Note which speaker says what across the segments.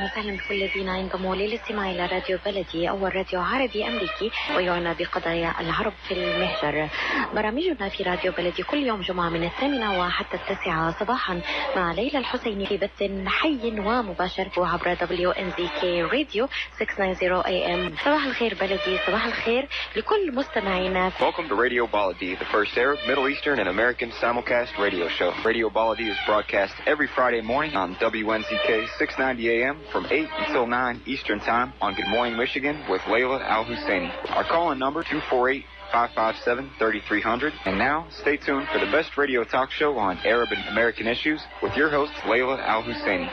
Speaker 1: أهلا وسهلا بكل الذين ينضموا للاستماع إلى راديو بلدي أول راديو عربي أمريكي ويعنى بقضايا العرب في المهجر. برامجنا في راديو بلدي كل يوم جمعة من 8 وحتى 9 صباحا مع ليلى الحسيني في بث حي ومباشر وعبر wnzk راديو 690 AM. صباح الخير بلدي، صباح الخير لكل مستمعينا.
Speaker 2: Welcome to Radio Baladi, the first Arab, Middle Eastern, and American simulcast radio show. Radio Baladi is broadcast every Friday morning on wnzk 690 AM from 8 until 9 Eastern Time on Good Morning Michigan with Layla Al-Husseini. Our call-in number 248-557-3300. And now, stay tuned for the best radio talk show on Arab and American issues with your host, Layla Al-Husseini.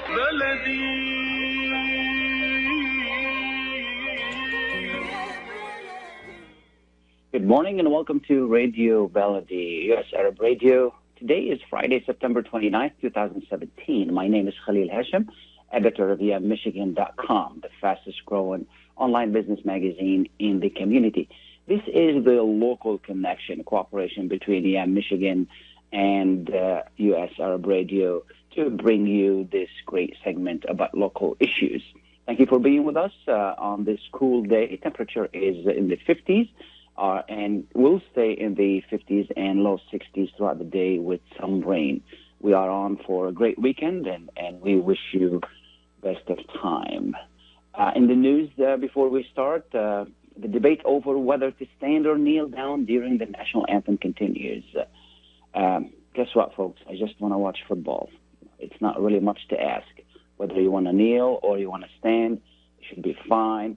Speaker 3: Good morning and welcome to Radio Baladi, U.S. Arab Radio. Today is Friday, September 29th, 2017. My name is Khalil Hachem, editor of wnmichigan.com, the fastest growing online business magazine in the community. This is the local connection, cooperation between Michigan and U.S. Arab Radio to bring you this great segment about local issues. Thank you for being with us on this cool day. Temperature is in the 50s. And will stay in the 50s and low 60s throughout the day with some rain. We are on for a great weekend, and we wish you best of time. In the news, before we start, the debate over whether to stand or kneel down during the national anthem continues. Guess what, folks? I just want to watch football. It's not really much to ask. Whether you want to kneel or you want to stand, it should be fine.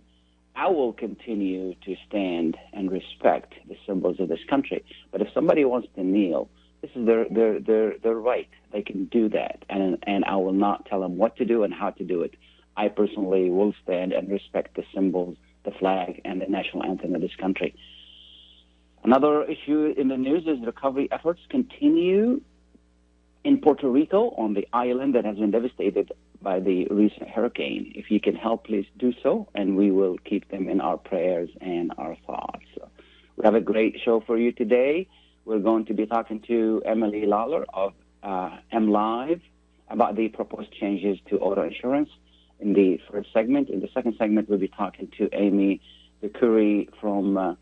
Speaker 3: I will continue to stand and respect the symbols of this country. But if somebody wants to kneel, this is their right. They can do that. And I will not tell them what to do and how to do it. I personally will stand and respect the symbols, the flag, and the national anthem of this country. Another issue in the news is recovery efforts continue in Puerto Rico on the island that has been devastated by the recent hurricane. If you can help, please do so, and we will keep them in our prayers and our thoughts. We have a great show for you today. We're going to be talking to Emily Lawler of MLive about the proposed changes to auto insurance in the first segment. In the second segment, we'll be talking to Amy Vicuri from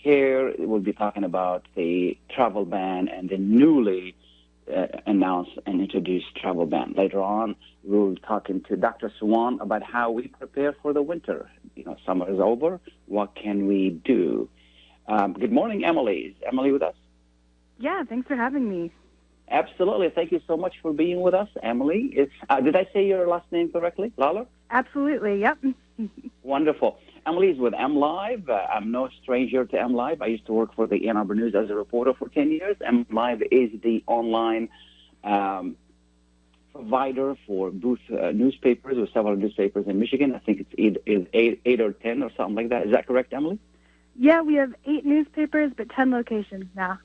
Speaker 3: CARE. We'll be talking about the travel ban and the newly announced and introduced travel ban. Later on, we'll be talking to Dr. Suwan about how we prepare for the winter. Summer is over. What can we do? Good morning, Emily. Is Emily with us?
Speaker 4: Yeah, thanks for having me.
Speaker 3: Absolutely. Thank you so much for being with us, Emily. Did I say your last name correctly, Lawler?
Speaker 4: Absolutely, yep.
Speaker 3: Wonderful. Emily is with MLive. I'm no stranger to MLive. I used to work for the Ann Arbor News as a reporter for 10 years. MLive is the online provider for booth newspapers with several newspapers in Michigan. I think it's eight or 10 or something like that. Is that correct, Emily?
Speaker 4: Yeah, we have 8 newspapers, but 10 locations now.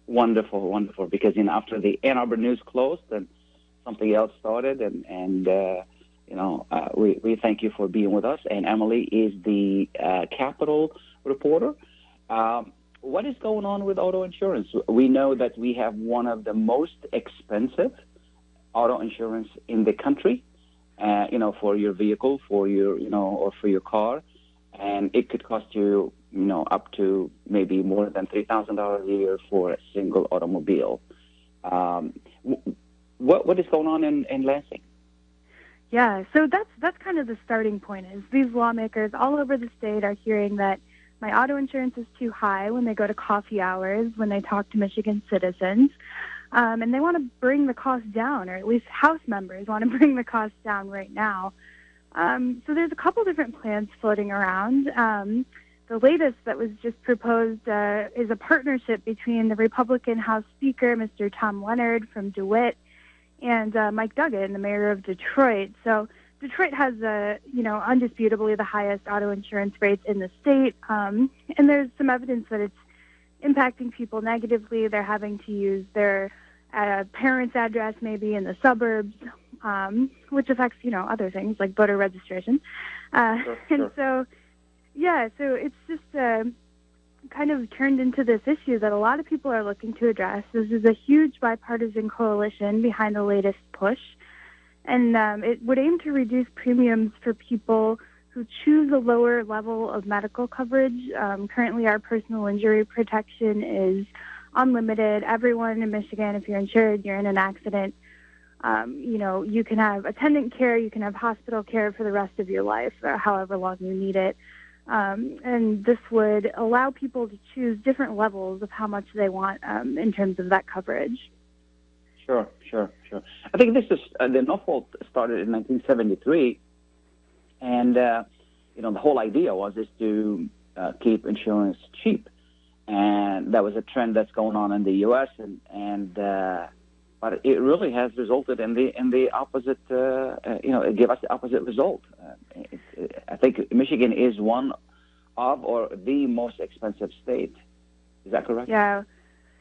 Speaker 3: Wonderful, wonderful. Because after the Ann Arbor News closed, and something else started, we thank you for being with us. And Emily is the Capitol reporter. What is going on with auto insurance? We know that we have one of the most expensive auto insurance in the country, for your vehicle, or for your car. And it could cost you, up to maybe more than $3,000 a year for a single automobile. What is going on in Lansing?
Speaker 4: Yeah, so that's kind of the starting point. Is these lawmakers all over the state are hearing that my auto insurance is too high when they go to coffee hours, when they talk to Michigan citizens, and they want to bring the cost down, or at least House members want to bring the cost down right now. So there's a couple different plans floating around. The latest that was just proposed is a partnership between the Republican House Speaker, Mr. Tom Leonard from DeWitt, and Mike Duggan, the mayor of Detroit. So Detroit has, undisputably the highest auto insurance rates in the state, and there's some evidence that it's impacting people negatively. They're having to use their parents' address maybe in the suburbs, which affects, other things like voter registration.
Speaker 3: Sure.
Speaker 4: And so it's just kind of turned into this issue that a lot of people are looking to address. This is a huge bipartisan coalition behind the latest push. And it would aim to reduce premiums for people who choose a lower level of medical coverage. Currently, our personal injury protection is unlimited. Everyone in Michigan, if you're insured, you're in an accident, you can have attendant care, you can have hospital care for the rest of your life, however long you need it. And this would allow people to choose different levels of how much they want in terms of that coverage.
Speaker 3: Sure. I think this is the no-fault started in 1973, and the whole idea was to keep insurance cheap, and that was a trend that's going on in the U.S. But it really has resulted in the opposite. It gave us the opposite result. I think Michigan is one of or the most expensive state. Is that correct?
Speaker 4: Yeah.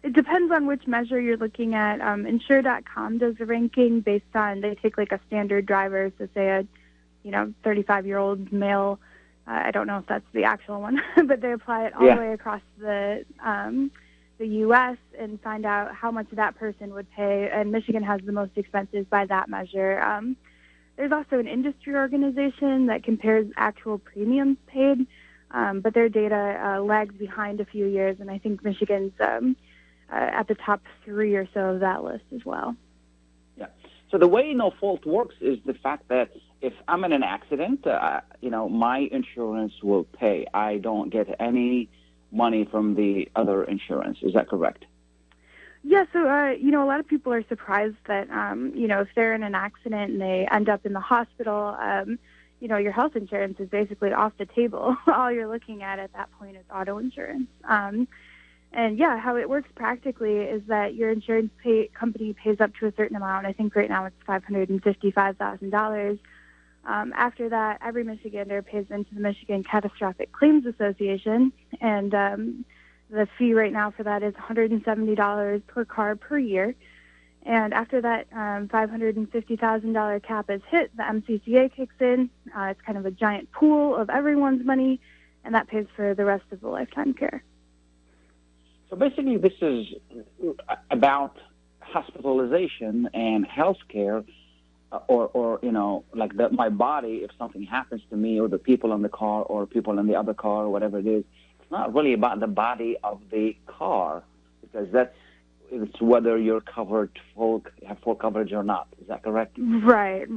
Speaker 4: It depends on which measure you're looking at. Insure.com does a ranking based on, they take like a standard driver, so say a 35-year-old male. I don't know if that's the actual one, but they apply it all the way across the U.S. and find out how much that person would pay. And Michigan has the most expensive by that measure. There's also an industry organization that compares actual premiums paid, but their data lags behind a few years, and I think Michigan's at the top 3 or so of that list as well.
Speaker 3: Yeah. So the way no fault works is the fact that if I'm in an accident, my insurance will pay. I don't get any money from the other insurance. Is that correct?
Speaker 4: Yeah. So, a lot of people are surprised that, if they're in an accident and they end up in the hospital, your health insurance is basically off the table. All you're looking at that point is auto insurance. And how it works practically is that your insurance company pays up to a certain amount. I think right now it's $555,000. After that, every Michigander pays into the Michigan Catastrophic Claims Association, and the fee right now for that is $170 per car per year. And after that $550,000 cap is hit, the MCCA kicks in. It's kind of a giant pool of everyone's money, and that pays for the rest of the lifetime care.
Speaker 3: So basically, this is about hospitalization and health care, my body, if something happens to me or the people in the car or people in the other car or whatever it is. It's not really about the body of the car, because it's whether you're covered have full coverage or not. Is that correct?
Speaker 4: Right.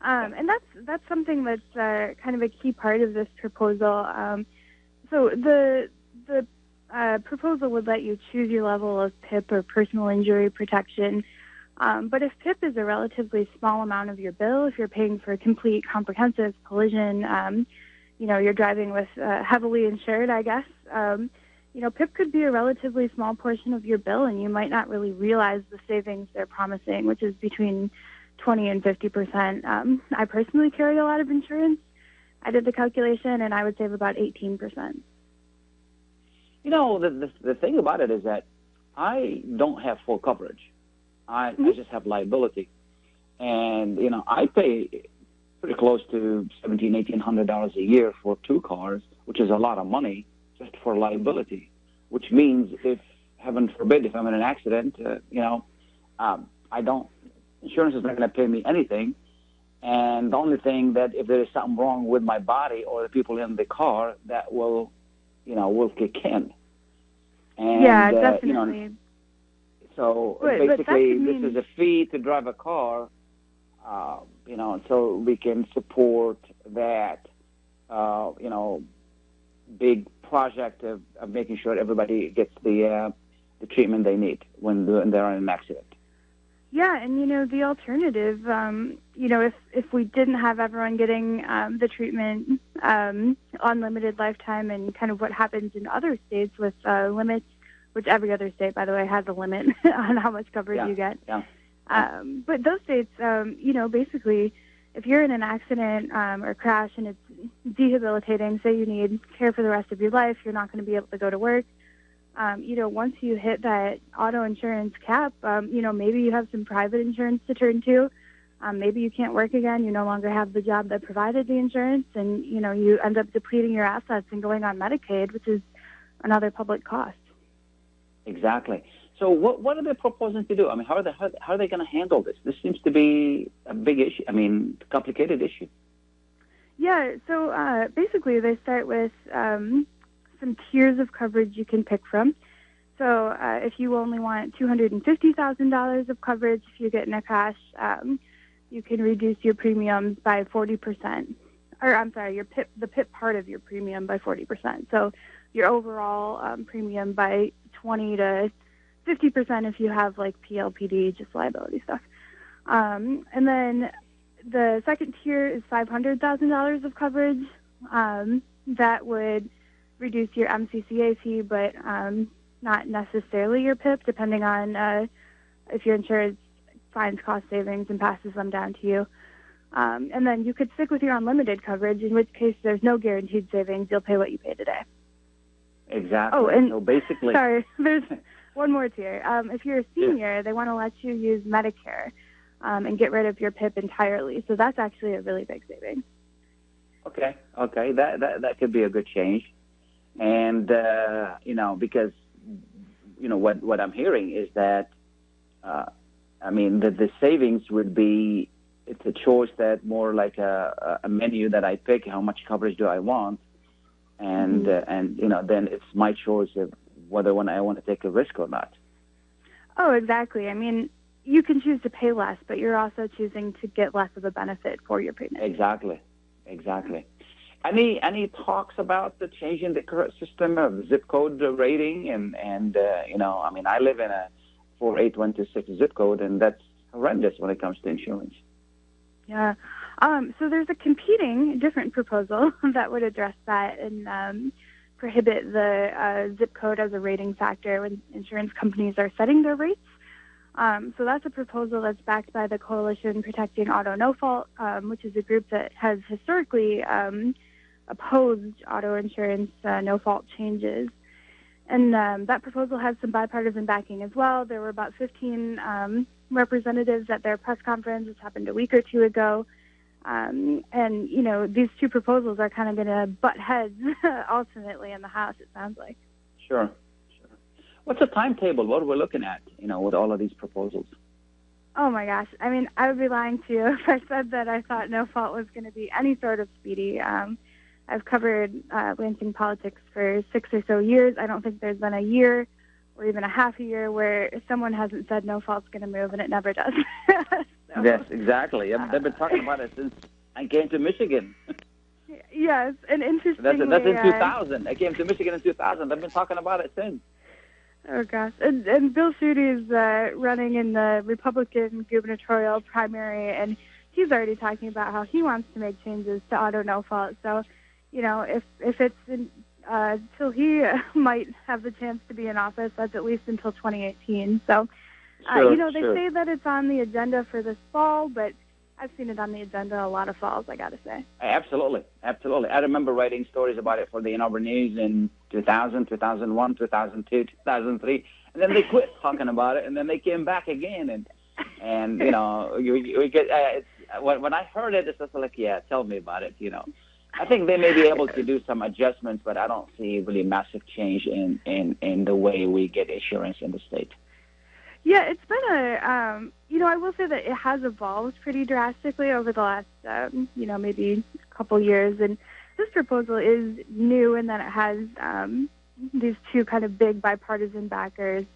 Speaker 4: And that's something that's kind of a key part of this proposal. So the proposal would let you choose your level of PIP or personal injury protection. But if PIP is a relatively small amount of your bill, if you're paying for a complete comprehensive collision, you're driving with heavily insured, I guess, PIP could be a relatively small portion of your bill, and you might not really realize the savings they're promising, which is between 20 and 50%. I personally carry a lot of insurance. I did the calculation, and I would save about 18%.
Speaker 3: The thing about it is that I don't have full coverage. I just have liability. And, I pay pretty close to $1,700, $1,800 a year for 2 cars, which is a lot of money just for liability, which means if, heaven forbid, if I'm in an accident, insurance is not going to pay me anything. And the only thing that if there is something wrong with my body or the people in the car, that will kick in. And,
Speaker 4: definitely.
Speaker 3: So basically, this is a fee to drive a car, so we can support that, big project of making sure everybody gets the treatment they need when they're in an accident.
Speaker 4: Yeah, and the alternative, if we didn't have everyone getting the treatment, unlimited lifetime, and kind of what happens in other states with limits, which every other state, by the way, has a limit on how much coverage you get. Yeah. But those states, basically, if you're in an accident or crash and it's debilitating, say you need care for the rest of your life, you're not going to be able to go to work. Once you hit that auto insurance cap, maybe you have some private insurance to turn to. Maybe you can't work again. You no longer have the job that provided the insurance, and, you end up depleting your assets and going on Medicaid, which is another public cost.
Speaker 3: Exactly. So what are they proposing to do? I mean, how are they going to handle this? This seems to be a big issue. I mean, complicated issue.
Speaker 4: Yeah, so basically they start with some tiers of coverage you can pick from. So if you only want $250,000 of coverage, if you get in a crash, you can reduce your premiums by 40%. Or I'm sorry, the PIP part of your premium by 40%. So your overall premium by 20 to 50% if you have like PLPD, just liability stuff. And then the second tier is $500,000 of coverage. That would reduce your MCCA fee, but not necessarily your PIP, depending on if your insurance finds cost savings and passes them down to you. And then you could stick with your unlimited coverage, in which case there's no guaranteed savings. You'll pay what you pay today.
Speaker 3: Exactly.
Speaker 4: Oh, and
Speaker 3: so basically,
Speaker 4: sorry, there's one more tier. If you're a senior, they want to let you use Medicare and get rid of your PIP entirely. So that's actually a really big saving.
Speaker 3: Okay, that could be a good change. And because what I'm hearing is that the savings would be, it's a choice that more like a menu that I pick. How much coverage do I want? And then it's my choice of whether I want to take a risk or not.
Speaker 4: Oh, exactly. I mean, you can choose to pay less, but you're also choosing to get less of a benefit for your premium. Exactly.
Speaker 3: Any talks about the change in the current system of zip code rating? And I live in a 48126 zip code, and that's horrendous when it comes to insurance.
Speaker 4: Yeah. So there's a competing different proposal that would address that and prohibit the zip code as a rating factor when insurance companies are setting their rates. So that's a proposal that's backed by the Coalition Protecting Auto No Fault, which is a group that has historically opposed auto insurance no fault changes. And that proposal has some bipartisan backing as well. There were about 15 representatives at their press conference, which happened a week or two ago. And these two proposals are kind of going to butt heads ultimately in the House, it sounds like.
Speaker 3: Sure. What's the timetable? What are we looking at, with all of these proposals?
Speaker 4: Oh, my gosh. I mean, I would be lying to you if I said that I thought no fault was going to be any sort of speedy. I've covered Lansing politics for 6 or so years. I don't think there's been a year or even a half a year where someone hasn't said no fault's going to move, and it never does. So,
Speaker 3: yes, exactly. They've been talking about it since I came to Michigan.
Speaker 4: Yes, and interestingly...
Speaker 3: That's in 2000. I came to Michigan in 2000. They've been talking about it since.
Speaker 4: Oh, gosh. And Bill Schuette is running in the Republican gubernatorial primary, and he's already talking about how he wants to make changes to auto no fault. So, if it's until he might have the chance to be in office, that's at least until 2018. So, they say that it's on the agenda for this fall, but I've seen it on the agenda a lot of falls, I got to say.
Speaker 3: Absolutely. I remember writing stories about it for the Ann Arbor News in 2000, 2001, 2002, 2003, and then they quit talking about it, and then they came back again, and you get when I heard it, it's just like, yeah, tell me about it, I think they may be able to do some adjustments, but I don't see really massive change in the way we get insurance in the state.
Speaker 4: Yeah, it's been I will say that it has evolved pretty drastically over the last, maybe a couple years. And this proposal is new in that it has these two kind of big bipartisan backers.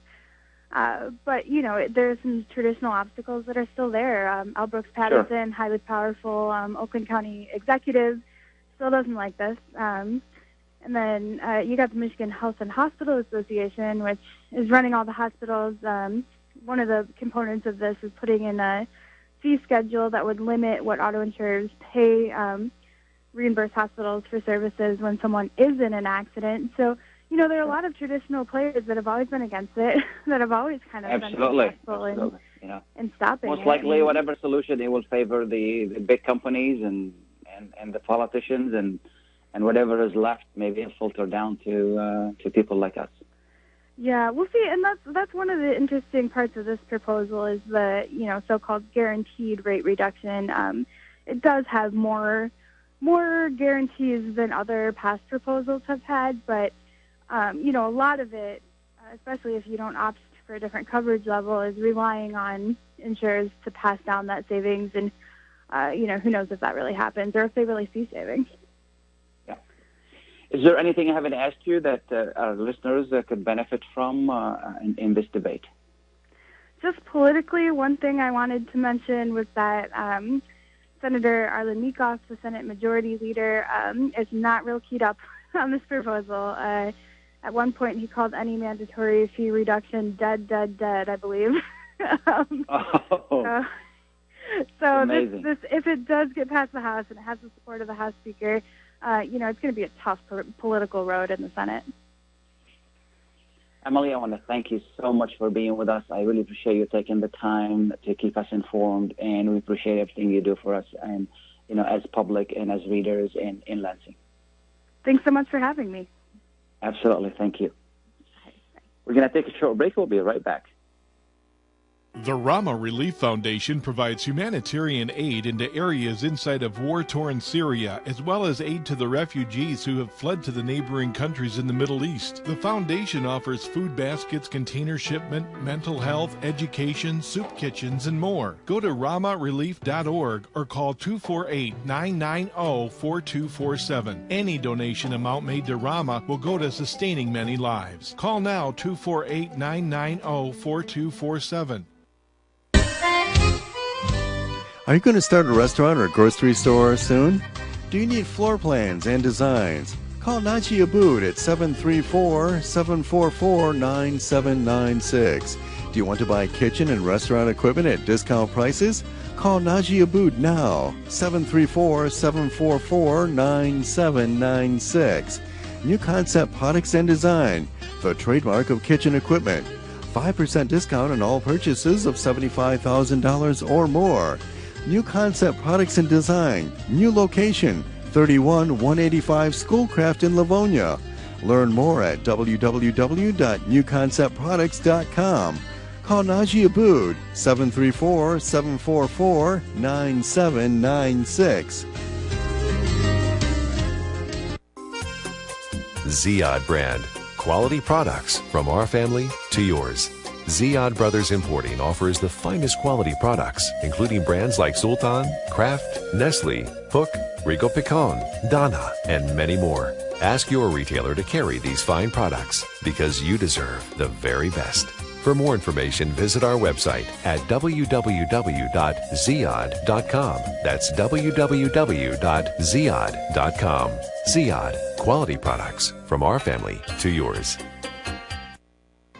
Speaker 4: But, there are some traditional obstacles that are still there. Al Brooks Patterson, highly powerful Oakland County executive, still doesn't like this. And then you got the Michigan Health and Hospital Association, which is running all the hospitals. One of the components of this is putting in a fee schedule that would limit what auto insurers pay reimburse hospitals for services when someone is in an accident. So, there are a lot of traditional players that have always been against it, that have always kind of been successful in stopping it.
Speaker 3: Most likely, whatever solution, it will favor the big companies and the politicians, and whatever is left, maybe it'll filter down to people like us.
Speaker 4: Yeah, we'll see, and that's one of the interesting parts of this proposal is the so-called guaranteed rate reduction. It does have more guarantees than other past proposals have had, but a lot of it, especially if you don't opt for a different coverage level is relying on insurers to pass down that savings, and who knows if that really happens or if they really see savings.
Speaker 3: Yeah. Is there anything I haven't asked you that our listeners could benefit from in this debate?
Speaker 4: Just politically, one thing I wanted to mention was that Senator Arlen Meekhoff, the Senate Majority Leader, is not real keyed up on this proposal. At one point, he called any mandatory fee reduction dead, I believe. So this, if it does get past the House and it has the support of the House Speaker, it's going to be a tough political road in the Senate.
Speaker 3: Emily, I want to thank you so much for being with us. I really appreciate you taking the time to keep us informed, and we appreciate everything you do for us, and as public and as readers in Lansing.
Speaker 4: Thanks so much for having me.
Speaker 3: Absolutely, thank you. We're going to take a short break. We'll be right back.
Speaker 5: The Rama Relief Foundation provides humanitarian aid into areas inside of war-torn Syria, as well as aid to the refugees who have fled to the neighboring countries in the Middle East. The foundation offers food baskets, container shipment, mental health, education, soup kitchens, and more. Go to ramarelief.org or call 248-990-4247. Any donation amount made to Rama will go to sustaining many lives. Call now 248-990-4247.
Speaker 6: Are you going to start a restaurant or grocery store soon? Do you need floor plans and designs? Call Naji Abood at 734-744-9796. Do you want to buy kitchen and restaurant equipment at discount prices? Call Naji Abood now, 734-744-9796. New Concept Products and Design, the trademark of kitchen equipment. 5% discount on all purchases of $75,000 or more. New Concept Products and Design, new location, 31185 Schoolcraft in Livonia. Learn more at www.newconceptproducts.com. Call Naji Abood, 734-744-9796.
Speaker 7: Ziyad brand. Quality products from our family to yours. Ziyad Brothers Importing offers the finest quality products, including brands like Sultan, Kraft, Nestle, Hook, Rico Picon, Dana, and many more. Ask your retailer to carry these fine products because you deserve the very best. For more information, visit our website at www.ziyad.com. That's www.ziyad.com. Ziyad, quality products from our family to yours.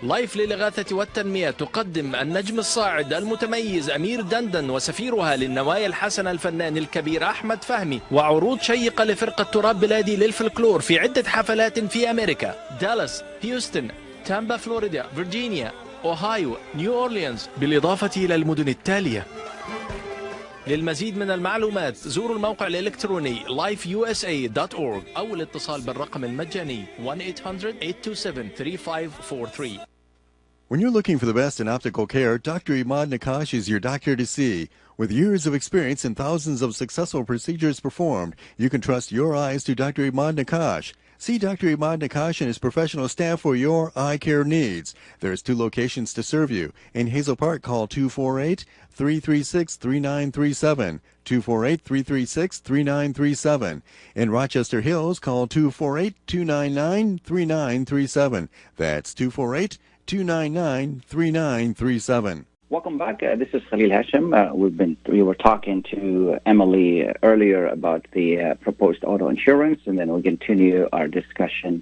Speaker 8: لايف للإغاثة والتنمية تقدم النجم الصاعد المتميز أمير دندن وسفيرها للنوايا الحسنة الفنان الكبير أحمد فهمي، وعروض شيقة لفرقة تراب بلادي للفلكلور في عدة حفلات في أمريكا: دالاس، هيوستن، تامبا فلوريدا، فيرجينيا، أوهايو، نيو أورليانز، بالإضافة إلى المدن التالية. للمزيد من المعلومات زوروا الموقع الإلكتروني lifeusa.org أو الاتصال بالرقم المجاني 1-800-827-3543.
Speaker 6: When you're looking for the best in optical care, Dr. Imad Nakash is your doctor to see. With years of experience and thousands of successful procedures performed, you can trust your eyes to Dr. Imad Nakash. See Dr. Imad Nakash and his professional staff for your eye care needs. There's 2 locations to serve you. In Hazel Park, call 248-336-3937. 248-336-3937. In Rochester Hills, call 248-299-3937. That's 248-299-3937.
Speaker 3: Welcome back. This is Khalil Hachem. We were talking to Emily earlier about the proposed auto insurance, and then we'll continue our discussion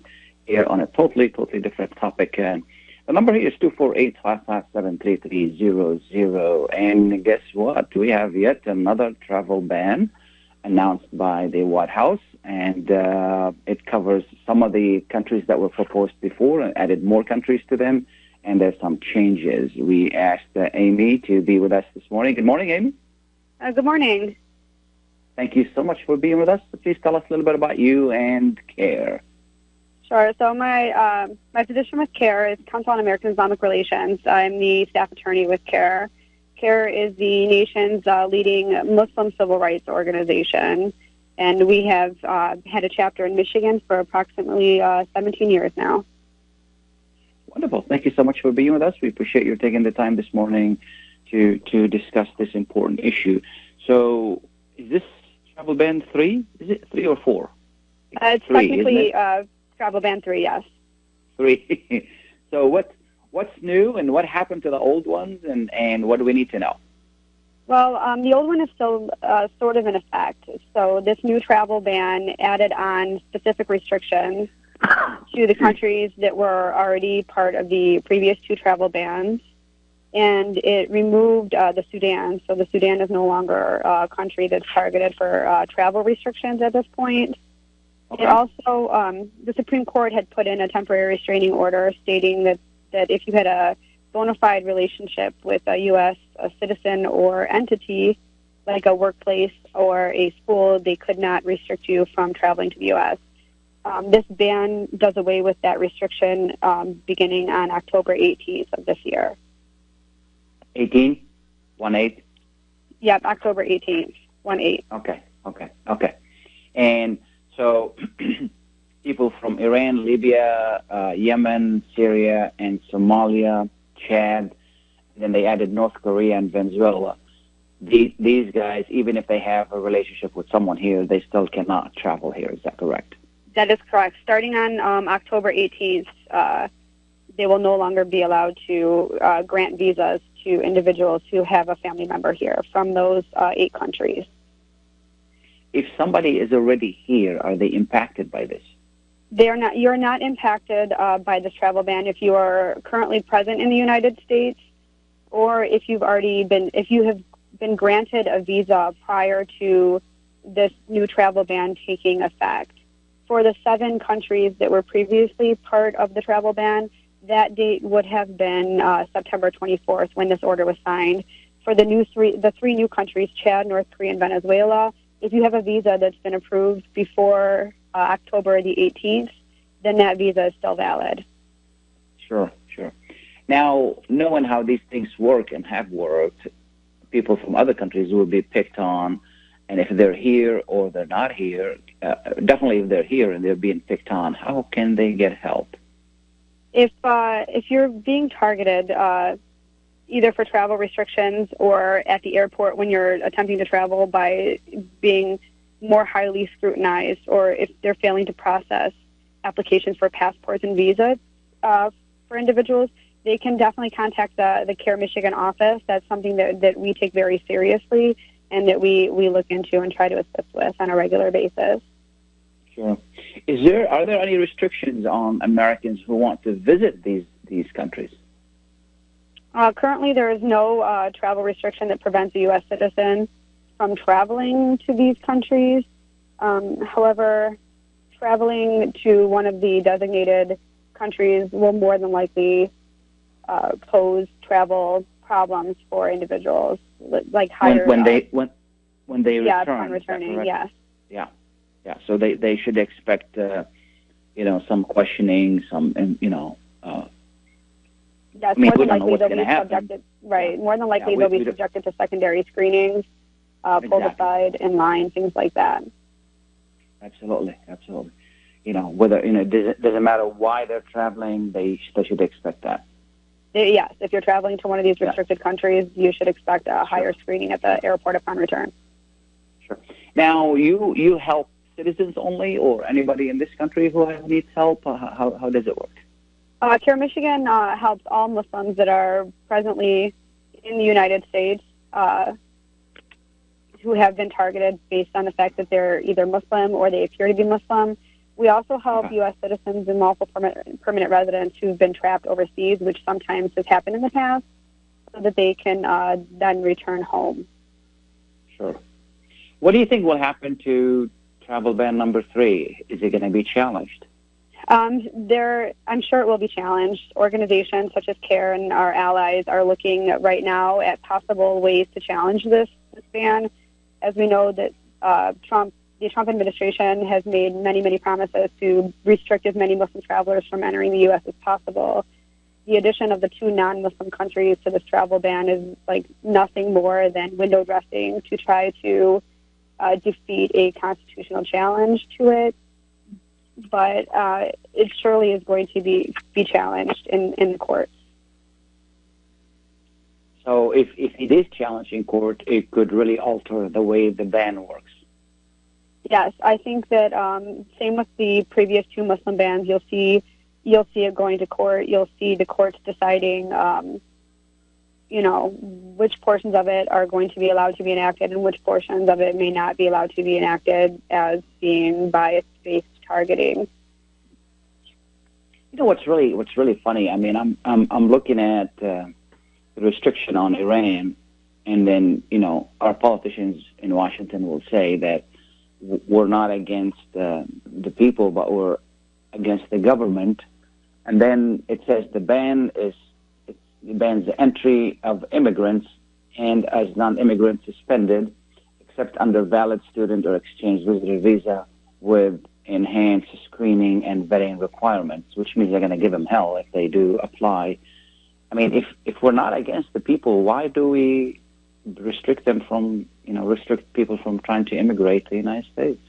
Speaker 3: here on a totally different topic. The number here is 248-557-3300. And guess what? We have yet another travel ban announced by the White House, and it covers some of the countries that were proposed before and added more countries to them. And there's some changes. We asked Amy to be with us this morning. Good morning, Amy.
Speaker 9: Good morning.
Speaker 3: Thank you so much for being with us. Please tell us a little bit about you and CARE.
Speaker 9: Sure. So my position with CARE is Council on American Islamic Relations. I'm the staff attorney with CARE. CARE is the nation's leading Muslim civil rights organization, and we have had a chapter in Michigan for approximately 17 years now.
Speaker 3: Wonderful. Thank you so much for being with us. We appreciate you taking the time this morning to discuss this important issue. So, is this travel ban 3? Is it 3 or 4?
Speaker 9: It's
Speaker 3: 3,
Speaker 9: technically travel ban 3, yes.
Speaker 3: 3. So what's new and what happened to the old ones, and what do we need to know?
Speaker 9: Well, the old one is still sort of in effect. So this new travel ban added on specific restrictions to the countries that were already part of the previous 2 travel bans, and it removed the Sudan. So the Sudan is no longer a country that's targeted for travel restrictions at this point.
Speaker 3: Okay.
Speaker 9: It also, the Supreme Court had put in a temporary restraining order stating that if you had a bona fide relationship with a U.S. citizen or entity, like a workplace or a school, they could not restrict you from traveling to the U.S. This ban does away with that restriction beginning on October 18th of this year.
Speaker 3: 18? 1/8?
Speaker 9: Yep, October 18th, 1/8.
Speaker 3: Okay. And so people from Iran, Libya, Yemen, Syria, and Somalia, Chad, and then they added North Korea and Venezuela. These guys, even if they have a relationship with someone here, they still cannot travel here. Is that correct?
Speaker 9: That is correct. Starting on October 18th, they will no longer be allowed to grant visas to individuals who have a family member here from those 8 countries.
Speaker 3: If somebody is already here, are they impacted by this?
Speaker 9: They are not. You're not impacted by this travel ban if you are currently present in the United States, or if you have been granted a visa prior to this new travel ban taking effect. For the 7 countries that were previously part of the travel ban, that date would have been September 24th when this order was signed. For the 3 new countries, Chad, North Korea, and Venezuela, if you have a visa that's been approved before October the 18th, then that visa is still valid.
Speaker 3: Sure. Now, knowing how these things work and have worked, people from other countries will be picked on, and if they're here or they're not here, definitely if they're here and they're being picked on, how can they get help?
Speaker 9: If you're being targeted either for travel restrictions or at the airport when you're attempting to travel by being more highly scrutinized, or if they're failing to process applications for passports and visas for individuals, they can definitely contact the CARE Michigan office. That's something that we take very seriously and that we look into and try to assist with on a regular basis.
Speaker 3: Sure. Are there any restrictions on Americans who want to visit these countries?
Speaker 9: Currently, there is no travel restriction that prevents a U.S. citizen from traveling to these countries. However, traveling to one of the designated countries will more than likely pose travel problems for individuals, like higher
Speaker 3: when they return.
Speaker 9: Yeah, upon returning. Yes.
Speaker 3: Yeah. So they should expect some questioning,
Speaker 9: Yes,
Speaker 3: more
Speaker 9: than likely they'll be subjected. Right. Yeah. More than likely they'll be subjected to secondary screenings, pulled aside in line, things like that.
Speaker 3: Absolutely. Whether it doesn't matter why they're traveling, they should expect that.
Speaker 9: Yes, if you're traveling to one of these restricted countries, you should expect a higher screening at the airport upon return.
Speaker 3: Sure. Now, you help citizens only, or anybody in this country who needs help? How does it work?
Speaker 9: CARE Michigan helps all Muslims that are presently in the United States who have been targeted based on the fact that they're either Muslim or they appear to be Muslim. We also help U.S. citizens and lawful permanent residents who've been trapped overseas, which sometimes has happened in the past, so that they can then return home.
Speaker 3: Sure. What do you think will happen to travel ban number 3? Is it going to be challenged?
Speaker 9: I'm sure it will be challenged. Organizations such as CARE and our allies are looking right now at possible ways to challenge this ban. As we know that the Trump administration has made many, many promises to restrict as many Muslim travelers from entering the U.S. as possible. The addition of the 2 non-Muslim countries to this travel ban is like nothing more than window dressing to try to defeat a constitutional challenge to it. but it surely is going to be challenged in the courts.
Speaker 3: So if it is challenged in court, it could really alter the way the ban works.
Speaker 9: Yes, I think that same with the previous two Muslim bans. You'll see it going to court. You'll see the courts deciding, which portions of it are going to be allowed to be enacted and which portions of it may not be allowed to be enacted as being bias-based targeting.
Speaker 3: You know what's really funny? I mean, I'm looking at the restriction on Iran, and then our politicians in Washington will say that we're not against the people, but we're against the government. And then it says the ban bans the entry of immigrants and as non-immigrants suspended, except under valid student or exchange visitor visa with enhanced screening and vetting requirements, which means they're going to give them hell if they do apply. I mean, if we're not against the people, why do we restrict them from, restrict people from trying to immigrate to the United States?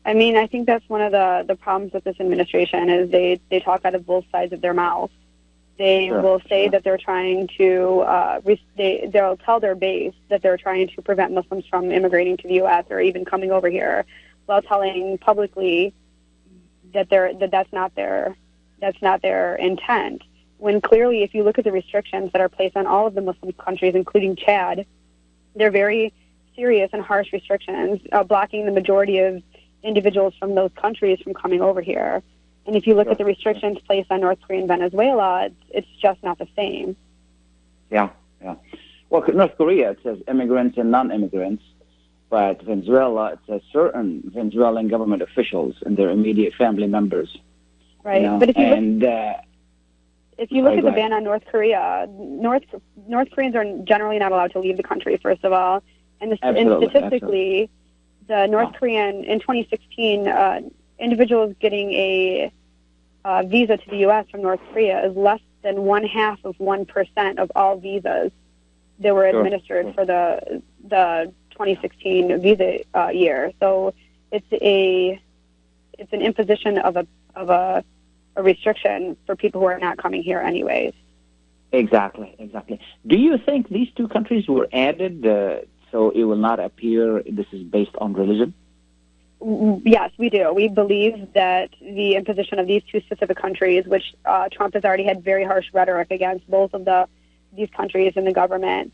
Speaker 9: I mean, I think that's one of the problems with this administration is they talk out of both sides of their mouth. They will say that they're trying to, they'll tell their base that they're trying to prevent Muslims from immigrating to the U.S. or even coming over here, while telling publicly that that's not their intent. When clearly, if you look at the restrictions that are placed on all of the Muslim countries, including Chad, they're very serious and harsh restrictions, blocking the majority of individuals from those countries from coming over here. And if you look at the restrictions placed on North Korea and Venezuela, it's just not the same.
Speaker 3: Yeah. Well, North Korea, it says immigrants and non-immigrants, but Venezuela, it says certain Venezuelan government officials and their immediate family members.
Speaker 9: Right, but if you look at the ban on North Korea, North Koreans are generally not allowed to leave the country, first of all. And statistically, the North Korean, in 2016, individuals getting a visa to the U.S. from North Korea is less than 0.5% of all visas that were administered for the 2016 visa year. So it's an imposition of a restriction for people who are not coming here anyways.
Speaker 3: Exactly. Do you think these two countries were added so it will not appear this is based on religion?
Speaker 9: Yes, we do. We believe that the imposition of these two specific countries, which Trump has already had very harsh rhetoric against both of these countries and the government,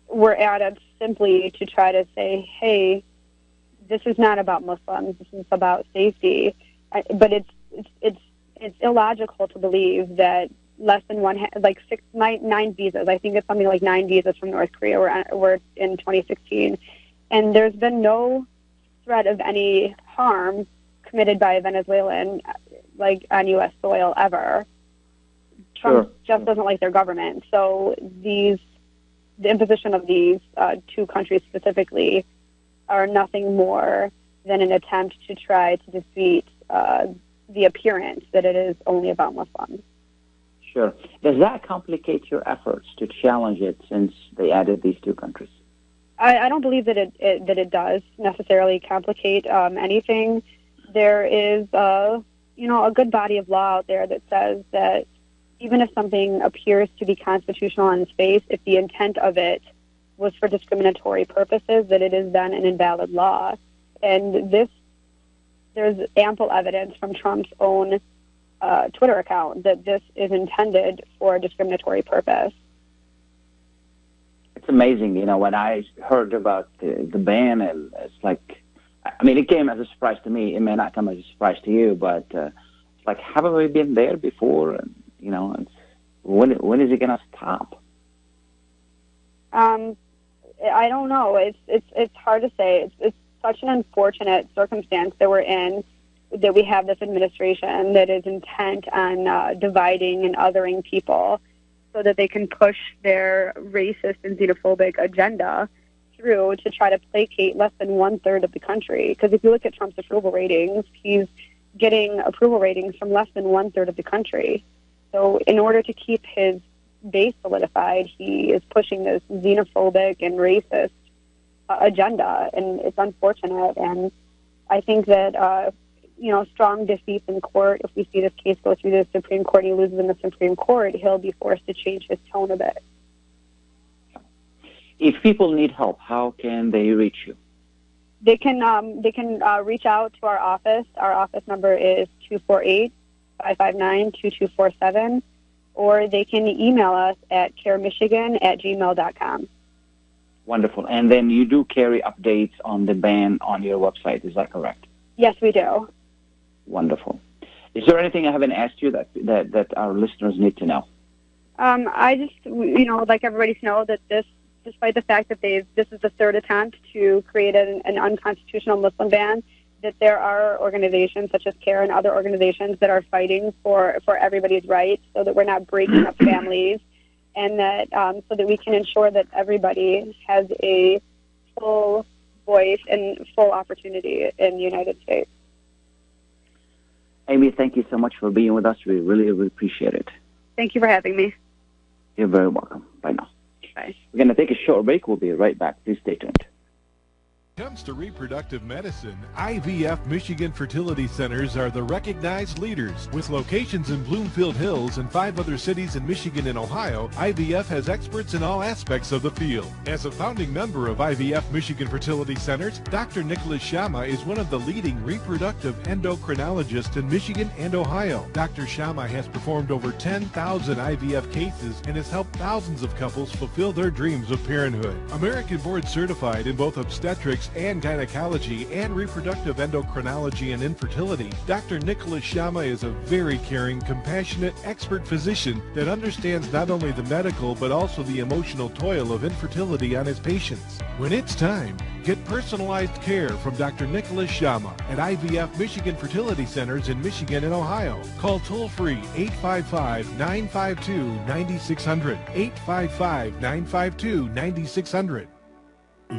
Speaker 9: were added simply to try to say, hey, this is not about Muslims, this is about safety. But it's illogical to believe that less than nine visas. I think it's something like 9 visas from North Korea were in 2016, and there's been no threat of any harm committed by a Venezuelan on U.S. soil ever. Trump just doesn't like their government, so the imposition of these two countries specifically are nothing more than an attempt to try to defeat the appearance that it is only about Muslims.
Speaker 3: Sure. Does that complicate your efforts to challenge it since they added these two countries?
Speaker 9: I don't believe that it does necessarily complicate anything. There is a good body of law out there that says that even if something appears to be constitutional on its face, if the intent of it was for discriminatory purposes, that it is then an invalid law. And there's ample evidence from Trump's own Twitter account that this is intended for a discriminatory purpose.
Speaker 3: It's amazing, when I heard about the ban, it's it came as a surprise to me. It may not come as a surprise to you, but it's haven't we been there before? And, when is it going to stop?
Speaker 9: I don't know. It's hard to say. It's such an unfortunate circumstance that we're in, that we have this administration that is intent on dividing and othering people so that they can push their racist and xenophobic agenda through to try to placate less than 1/3 of the country. Because if you look at Trump's approval ratings, he's getting approval ratings from less than 1/3 of the country. So in order to keep his base solidified, he is pushing this xenophobic and racist agenda, and it's unfortunate. And I think that strong defeats in court, if we see this case go through the Supreme Court and he loses in the Supreme Court, he'll be forced to change his tone a bit.
Speaker 3: If people need help, how can they reach you?
Speaker 9: They can reach out to our office. Our office number is 248-559-2247, or they can email us at caremichigan@gmail.com.
Speaker 3: Wonderful. And then you do carry updates on the ban on your website, is that correct?
Speaker 9: Yes, we do.
Speaker 3: Wonderful. Is there anything I haven't asked you that our listeners need to know?
Speaker 9: I just, would like everybody to know that despite the fact that this is the third attempt to create an unconstitutional Muslim ban, that there are organizations such as CARE and other organizations that are fighting for everybody's rights, so that we're not breaking up families, and that so that we can ensure that everybody has a full voice and full opportunity in the United States.
Speaker 3: Amy, thank you so much for being with us. We really appreciate it.
Speaker 9: Thank you for having me.
Speaker 3: You're very welcome. Bye now.
Speaker 9: Bye.
Speaker 3: We're going to take a short break. We'll be right back. Please stay tuned.
Speaker 5: When it comes to reproductive medicine, IVF Michigan Fertility Centers are the recognized leaders. With locations in Bloomfield Hills and 5 other cities in Michigan and Ohio, IVF has experts in all aspects of the field. As a founding member of IVF Michigan Fertility Centers, Dr. Nicholas Shama is one of the leading reproductive endocrinologists in Michigan and Ohio. Dr. Shama has performed over 10,000 IVF cases and has helped thousands of couples fulfill their dreams of parenthood. American board certified in both obstetrics and gynecology and reproductive endocrinology and infertility, Dr. Nicholas Shama is a very caring, compassionate, expert physician that understands not only the medical but also the emotional toil of infertility on his patients. When it's time, get personalized care from Dr. Nicholas Shama at IVF Michigan Fertility Centers in Michigan and Ohio. Call toll-free 855-952-9600, 855-952-9600.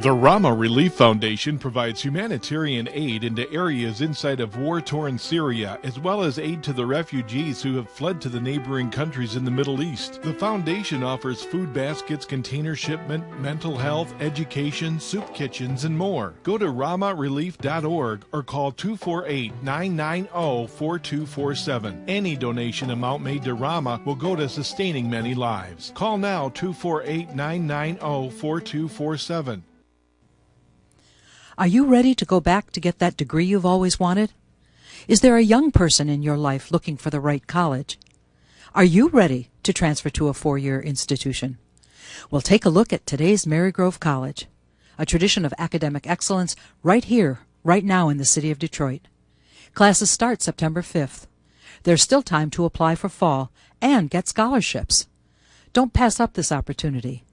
Speaker 5: The Rama Relief Foundation provides humanitarian aid into areas inside of war-torn Syria, as well as aid to the refugees who have fled to the neighboring countries in the Middle East. The foundation offers food baskets, container shipment, mental health, education, soup kitchens, and more. Go to ramarelief.org or call 248-990-4247. Any donation amount made to Rama will go to sustaining many lives. Call now 248-990-4247.
Speaker 10: Are you ready to go back to get that degree you've always wanted? Is there a young person in your life looking for the right college? Are you ready to transfer to a 4-year institution? Well, take a look at today's Marygrove College, a tradition of academic excellence right here, right now in the city of Detroit. Classes start September 5th. There's still time to apply for fall and get scholarships. Don't pass up this opportunity.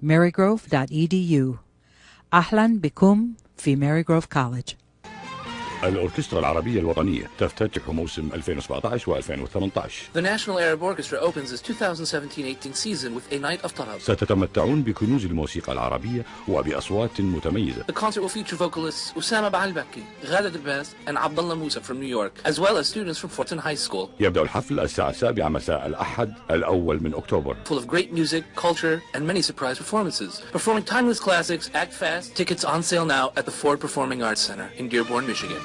Speaker 10: marygrove.edu. أهلا بكم في ماريغروف كوليدج.
Speaker 11: الأوركسترا العربية الوطنية تفتتح موسم 2017 و2018.
Speaker 12: The National Arab Orchestra opens its 2017-18 season with a night of tarab.
Speaker 11: ستتمتعون بكنوز الموسيقى العربية وبأصوات متميزة.
Speaker 12: The concert will feature vocalists Usama Ba'al-Bakki, Ghadat Al-Baz, and Abdullah Musa from New York, as well as students from Fortin High School.
Speaker 11: يبدأ الحفل الساعة 7 مساء الأحد الأول من أكتوبر.
Speaker 12: Full of great music, culture, and many surprise performances. Performing timeless classics, act fast. Tickets on sale now at the Ford Performing Arts Center in Dearborn, Michigan.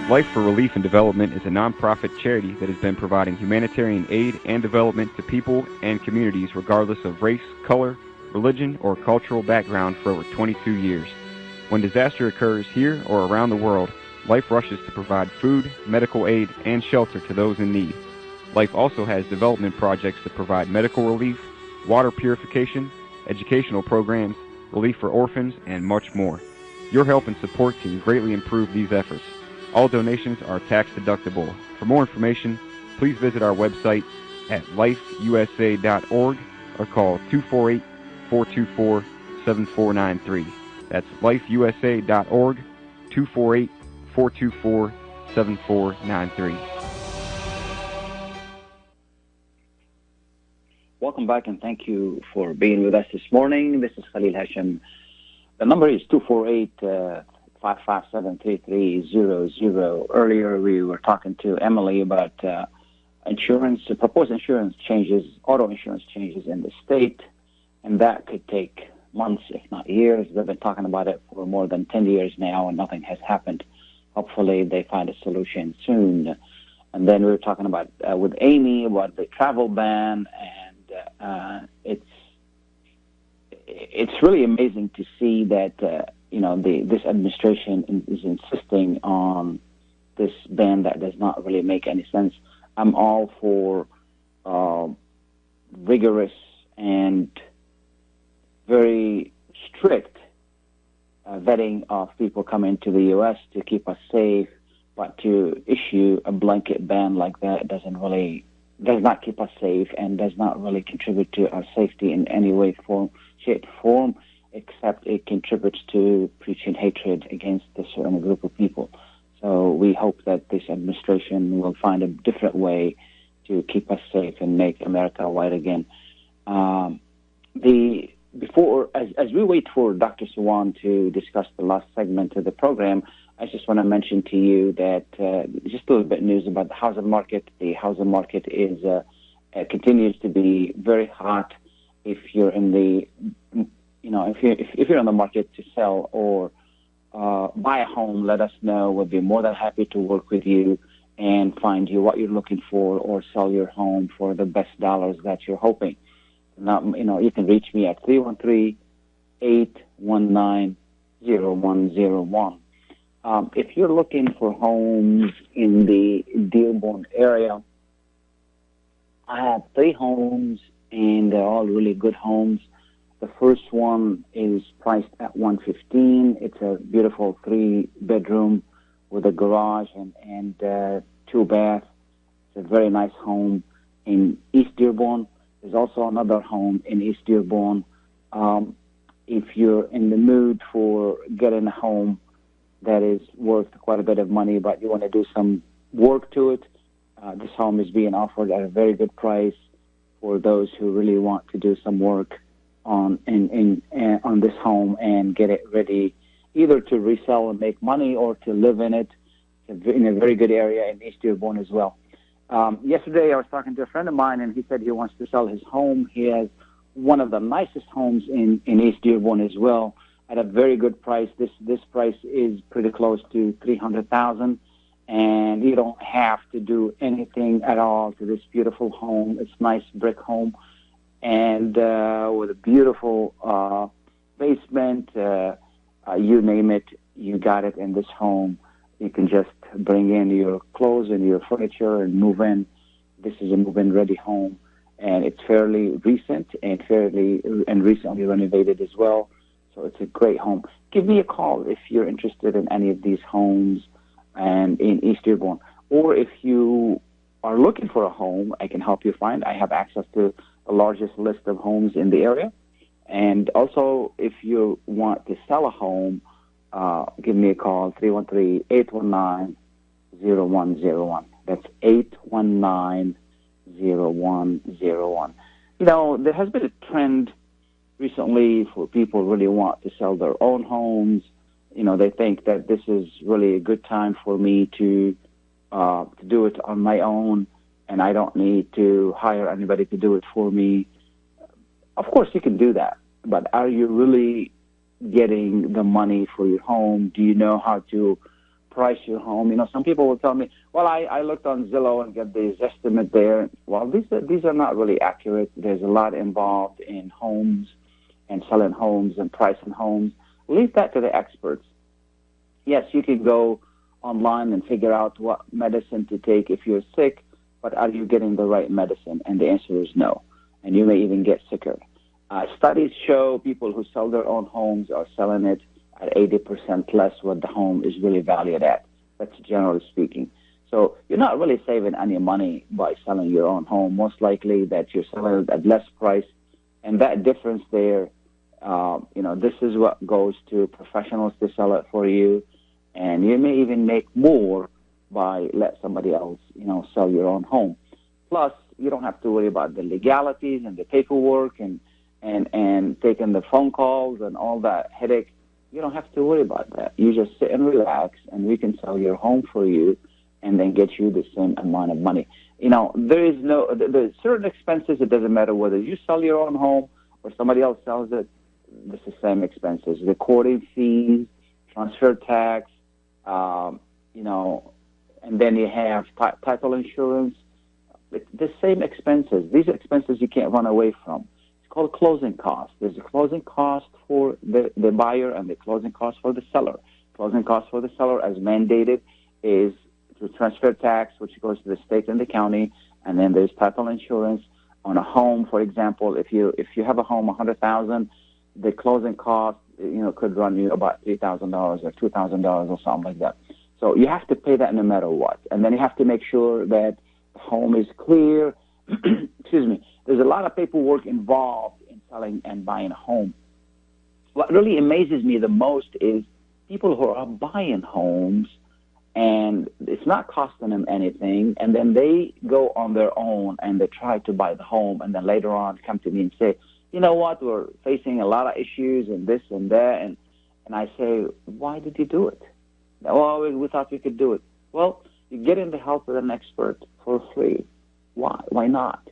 Speaker 2: Life for Relief and Development is a nonprofit charity that has been providing humanitarian aid and development to people and communities regardless of race, color, religion, or cultural background for over 22 years. When disaster occurs here or around the world, Life rushes to provide food, medical aid, and shelter to those in need. Life also has development projects that provide medical relief, water purification, educational programs, relief for orphans, and much more. Your help and support can greatly improve these efforts. All donations are tax deductible. For more information, please visit our website at lifeusa.org or call 248-424-7493. That's lifeusa.org, 248-424-7493.
Speaker 3: Welcome back, and thank you for being with us this morning. This is Khalil Hachem. The number is 248-557-3300. Earlier, we were talking to Emily about proposed insurance changes, auto insurance changes in the state, and that could take months, if not years. They've been talking about it for more than 10 years now, and nothing has happened. Hopefully, they find a solution soon. And then we were talking about with Amy about the travel ban, and it's really amazing to see that this administration is insisting on this ban that does not really make any sense. I'm all for rigorous and very strict vetting of people coming to the U.S. to keep us safe, but to issue a blanket ban like that does not keep us safe and does not really contribute to our safety in any way, shape, or form, except it contributes to preaching hatred against a certain group of people. So we hope that this administration will find a different way to keep us safe and make America white again. As we wait for Dr. Suwan to discuss the last segment of the program, I just want to mention to you that just a little bit of news about the housing market. The housing market is continues to be very hot. If you're in the, if you're on the market to sell or buy a home, let us know. We'll be more than happy to work with you and find you what you're looking for, or sell your home for the best dollars that you're hoping. Now, you can reach me at 313-819-0101. If you're looking for homes in the Dearborn area, I have 3 homes, and they're all really good homes. The first one is priced at $115. It's a beautiful 3-bedroom with a garage and 2 baths. It's a very nice home in East Dearborn. There's also another home in East Dearborn. If you're in the mood for getting a home that is worth quite a bit of money, but you want to do some work to it, this home is being offered at a very good price for those who really want to do some work on this home and get it ready, either to resell and make money or to live in it. It's in a very good area in East Dearborn as well. Yesterday, I was talking to a friend of mine, and he said he wants to sell his home. He has one of the nicest homes in East Dearborn as well, at a very good price. This price is pretty close to $300,000, and you don't have to do anything at all to this beautiful home. It's a nice brick home, and with a beautiful basement. You name it, you got it in this home. You can just bring in your clothes and your furniture and move in. This is a move-in ready home, and it's fairly recent and recently renovated as well. So it's a great home. Give me a call if you're interested in any of these homes and in East Dearborn. Or if you are looking for a home, I can help you find. I have access to the largest list of homes in the area. And also, if you want to sell a home, give me a call, 313-819-0101. That's 819-0101. There has been a trend recently for people who really want to sell their own homes. They think that this is really a good time for me to do it on my own, and I don't need to hire anybody to do it for me. Of course, you can do that, but are you really getting the money for your home? Do you know how to price your home? Some people will tell me, well, I looked on Zillow and got this estimate there. Well, these are not really accurate. There's a lot involved in homes and selling homes and pricing homes. Leave that to the experts. Yes, you can go online and figure out what medicine to take if you're sick, but are you getting the right medicine? And the answer is no. And you may even get sicker. Studies show people who sell their own homes are selling it at 80% less what the home is really valued at. That's generally speaking. So you're not really saving any money by selling your own home. Most likely that you're selling it at less price. And that difference there, this is what goes to professionals to sell it for you. And you may even make more by let somebody else, sell your own home. Plus, you don't have to worry about the legalities and the paperwork and taking the phone calls and all that headache. You don't have to worry about that. You just sit and relax, and we can sell your home for you and then get you the same amount of money. There's certain expenses. It doesn't matter whether you sell your own home or somebody else sells it. this is the same expenses. Recording fees, transfer tax, and then you have title insurance. The same expenses. These expenses you can't run away from. It's called closing costs. There's a closing cost for the buyer and the closing cost for the seller. Closing costs for the seller, as mandated, is through transfer tax, which goes to the state and the county, and then there's title insurance on a home. For example, if you have a home, $100,000, the closing cost could run you about $3,000 or $2,000 or something like that. So you have to pay that no matter what, and then you have to make sure that the home is clear. Excuse me. There's a lot of paperwork involved in selling and buying a home. What really amazes me the most is people who are buying homes and it's not costing them anything, and then they go on their own and they try to buy the home, and then later on come to me and say, you know what, we're facing a lot of issues and this and that, and I say, why did you do it? Oh, we thought we could do it. Well, you get in the help of an expert for free. Why? Why not?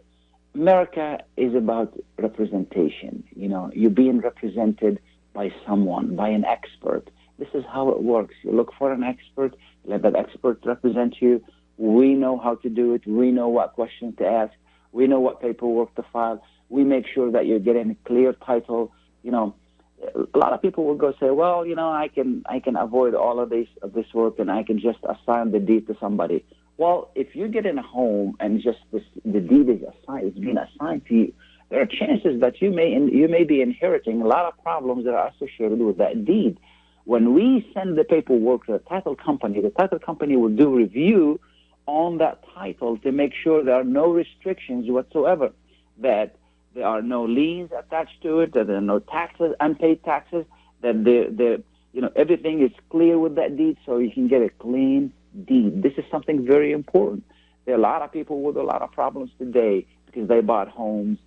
Speaker 3: America is about representation. You're being represented by someone, by an expert. This is how it works. You look for an expert, let that expert represent you. We know how to do it. We know what questions to ask. We know what paperwork to file. We make sure that you're getting a clear title. A lot of people will go say, well, I can avoid all of this work and I can just assign the deed to somebody. Well, if you get in a home and just the deed is being assigned to you, there are chances that you may be inheriting a lot of problems that are associated with that deed. When we send the paperwork to the title company will do review on that title to make sure there are no restrictions whatsoever, that there are no liens attached to it, that there are no taxes, unpaid taxes, that everything is clear with that deed, so you can get a clean deed. This is something very important. There are a lot of people with a lot of problems today because they bought homes,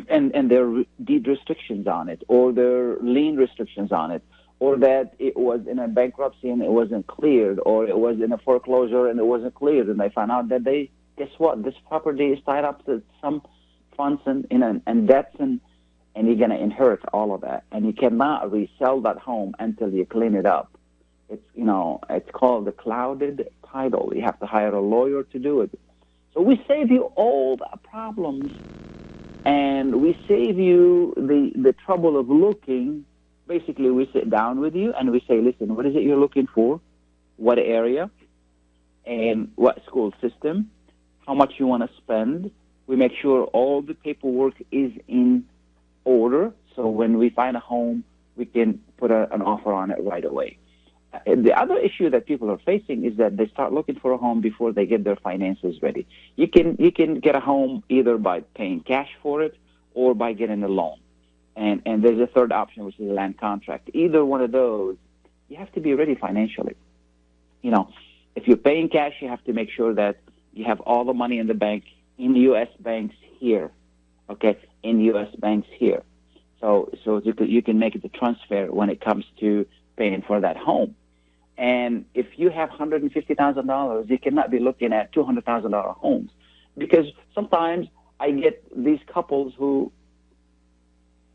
Speaker 3: and there are deed restrictions on it, or there are lien restrictions on it, or that it was in a bankruptcy and it wasn't cleared, or it was in a foreclosure and it wasn't cleared, and they found out that guess what? This property is tied up to some funds and debts, and you're going to inherit all of that, and you cannot resell that home until you clean it up. It's called the clouded title. You have to hire a lawyer to do it. So we save you all the problems, and we save you the trouble of looking. Basically, we sit down with you and we say, listen, what is it you're looking for? What area? And what school system? How much you want to spend? We make sure all the paperwork is in order, so when we find a home, we can put an offer on it right away. The other issue that people are facing is that they start looking for a home before they get their finances ready. You can get a home either by paying cash for it or by getting a loan. And there's a third option, which is a land contract. Either one of those, you have to be ready financially. If you're paying cash, you have to make sure that you have all the money in the bank, in U.S. banks here, okay, in U.S. banks here. So you can make the transfer when it comes to paying for that home. And if you have $150,000, you cannot be looking at $200,000 homes, because sometimes I get these couples who,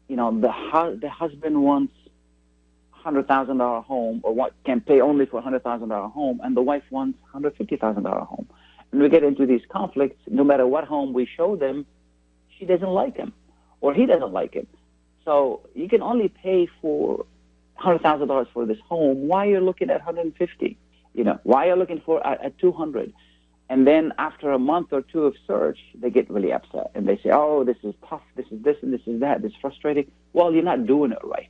Speaker 3: the husband wants $100,000 home, or what can pay only for $100,000 home, and the wife wants $150,000 home. And we get into these conflicts. No matter what home we show them, she doesn't like him, or he doesn't like him. So you can only pay for $100,000 for this home. Why you're looking at $150? Why you're looking for at $200? And then after a month or two of search, they get really upset and they say, "Oh, this is tough. This is this and this is that. This is frustrating." Well, you're not doing it right.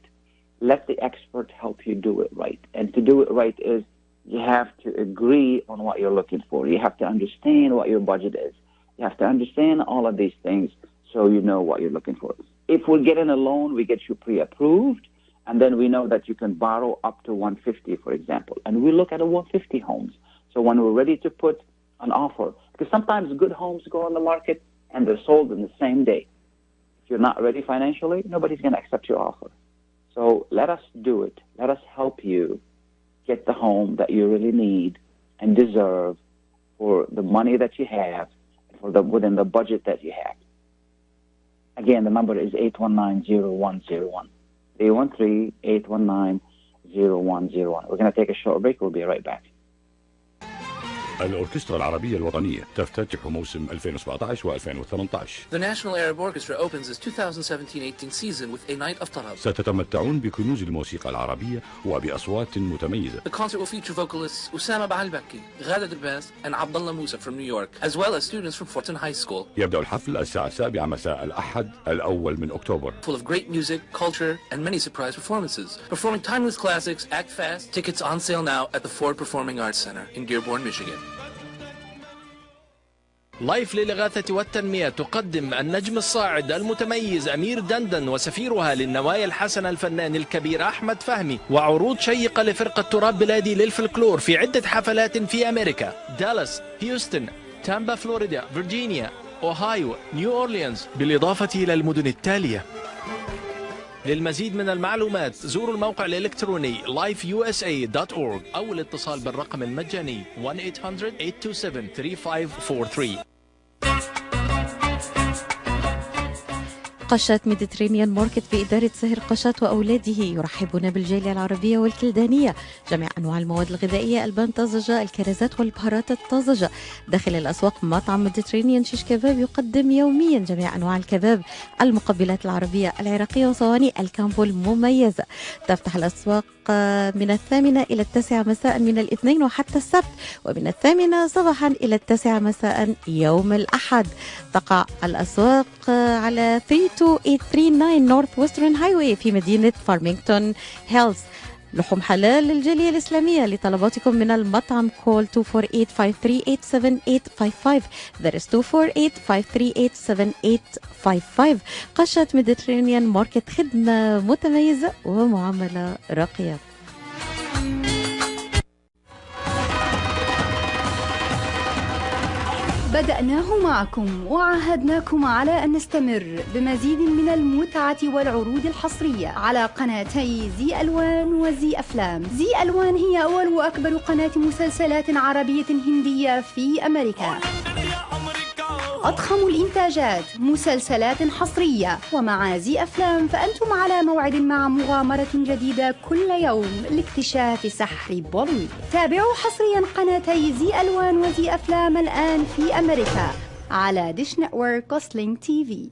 Speaker 3: Let the expert help you do it right. And to do it right is you have to agree on what you're looking for. You have to understand what your budget is. You have to understand all of these things so you know what you're looking for. If we're getting a loan, we get you pre-approved, and then we know that you can borrow up to $150, for example. And we look at a $150 homes. So when we're ready to put an offer, because sometimes good homes go on the market and they're sold in the same day. If you're not ready financially, nobody's going to accept your offer. So let us do it. Let us help you get the home that you really need and deserve for the money that you have, within the budget that you have. Again, the number is 819-0101. 813-819-0101. We're going to take a short break. We'll be right back.
Speaker 11: الأوركسترا العربية الوطنية تفتتح موسم 2017 و2018.
Speaker 12: The National Arab Orchestra opens its 2017-18 season with a night of tarab.
Speaker 11: ستتمتعون بكنوز الموسيقى العربية وبأصوات متميزة.
Speaker 12: The concert will feature vocalists Usama Bahalbaki, Ghada Drbas, and Abdullah Musa from New York, as well as students from Fortin High School.
Speaker 11: يبدأ الحفل الساعة 7 مساء الأحد الأول من أكتوبر.
Speaker 12: Full of great music, culture, and many surprise performances. Performing timeless classics, act fast. Tickets on sale now at the Ford Performing Arts Center in Dearborn, Michigan.
Speaker 8: لايف للإغاثة والتنمية تقدم النجم الصاعد المتميز أمير دندن وسفيرها للنوايا الحسنة الفنان الكبير أحمد فهمي، وعروض شيقة لفرقة تراب بلادي للفلكلور في عدة حفلات في أمريكا: دالاس، هيوستن، تامبا فلوريدا، فيرجينيا، أوهايو، نيو أورليانز، بالإضافة إلى المدن التالية. للمزيد من المعلومات زوروا الموقع الإلكتروني lifeusa.org أو الاتصال بالرقم المجاني 1-800-827-3543.
Speaker 13: قشات ميديترينيان ماركت بإدارة سهر قشات وأولاده يرحبون بالجالية العربية والكلدانية. جميع أنواع المواد الغذائية، البان طازجة، الكرزات والبهارات الطازجة. داخل الأسواق مطعم ميديترينيان شيش كباب يقدم يوميا جميع أنواع الكباب، المقبلات العربية العراقية وصواني الكامبو المميزة. تفتح الأسواق من 8 إلى 9 مساء من الاثنين وحتى السبت، ومن 8 صباحا إلى 9 مساء يوم الأحد. تقع الأسواق على 32839 نورث ويسترن هايوي في مدينة فارمينغتون هيلز. لحوم حلال للجالية الإسلامية. لطلباتكم من المطعم كول 248-538-7855. That is 248-538-7855. قشة ميديترينيان ماركت، خدمة متميزة ومعاملة راقية.
Speaker 14: بدأناه معكم وعاهدناكم على أن نستمر بمزيد من المتعة والعروض الحصرية على قناتي زي ألوان وزي أفلام. زي ألوان هي أول وأكبر قناة مسلسلات عربية هندية في أمريكا. أضخم الإنتاجات، مسلسلات حصرية. ومع زي أفلام فأنتم على موعد مع مغامرة جديدة كل يوم لاكتشاف سحر بوليوود. تابعوا حصريا قناتي زي ألوان وزي أفلام الآن في أمريكا على ديش نتورك وسلينج تي في.